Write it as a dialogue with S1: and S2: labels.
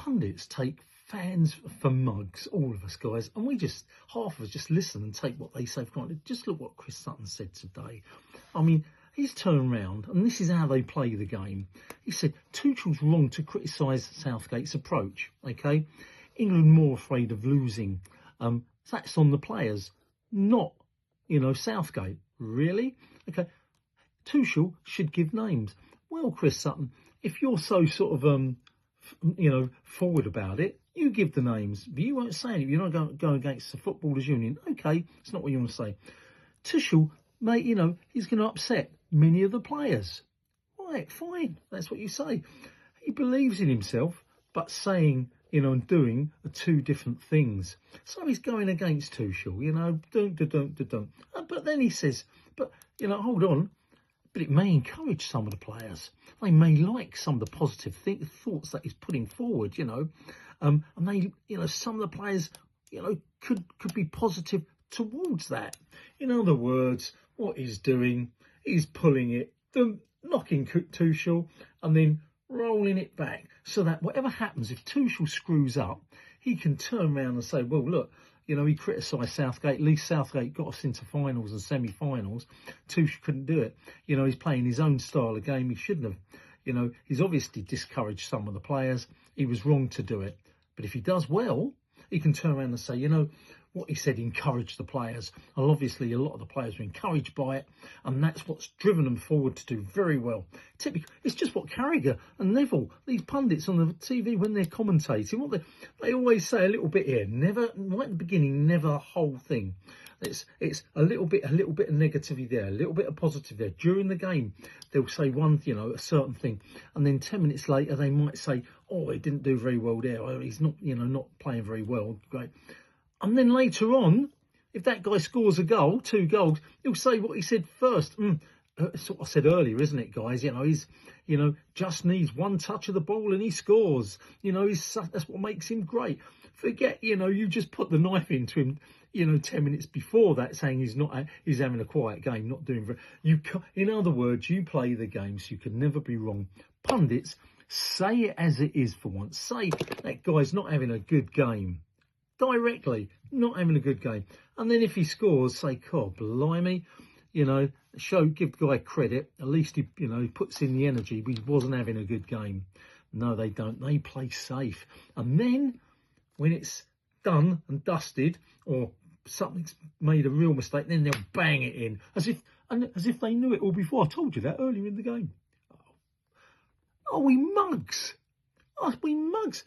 S1: pundits take fans for mugs, all of us guys, and we just, half of us just listen and take what they say for granted. Just look what Chris Sutton said today. I mean, he's turned round, and this is how they play the game. He said, Tuchel's wrong to criticise Southgate's approach, okay? England more afraid of losing. That's on the players, not, Southgate. Really? Okay. Tuchel should give names. Well, Chris Sutton, if you're so sort of, forward about it, you give the names. But you won't say it. You're not going to go against the Footballers' Union. Okay, it's not what you want to say. Tuchel, mate, he's going to upset many of the players. Right, fine. That's what you say. He believes in himself, but saying, and doing are two different things. So he's going against Tuchel, don't. But then he says, but, hold on. But it may encourage some of the players. They may like some of the positive thoughts that he's putting forward, and they, some of the players, could be positive towards that. In other words, what he's doing, he's pulling it, knocking Tuchel, and then rolling it back, so that whatever happens, if Tuchel screws up, he can turn around and say, well, look, he criticised Southgate. At least Southgate got us into finals and semi-finals. Tuchel couldn't do it. He's playing his own style of game. He shouldn't have. He's obviously discouraged some of the players. He was wrong to do it. But if he does well, he can turn around and say, what he said encouraged the players. And obviously, a lot of the players were encouraged by it. And that's what's driven them forward to do very well. Typically, it's just what Carragher and Neville, these pundits on the TV, when they're commentating, they always say a little bit here. Never, right at the beginning, never a whole thing. It's a little bit of negativity there, a little bit of positive there. During the game, they'll say one, a certain thing. And then 10 minutes later, they might say, oh, he didn't do very well there. Or he's not, not playing very well. Great. And then later on, if that guy scores a goal, 2 goals, he'll say what he said first. That's what I said earlier, isn't it, guys? He's, just needs one touch of the ball and he scores. That's what makes him great. Forget, you just put the knife into him, 10 minutes before that, saying he's having a quiet game, not doing very. In other words, you play the game, so you can never be wrong. Pundits, say it as it is for once. Say that guy's not having a good game. Directly, not having a good game. And then if he scores, say, God, blimey, give the guy credit. At least he puts in the energy, but he wasn't having a good game. No, they don't. They play safe. And then when it's done and dusted, or something's made a real mistake, then they'll bang it in as if they knew it all before. I told you that earlier in the game. Oh, we mugs. Oh, we mugs.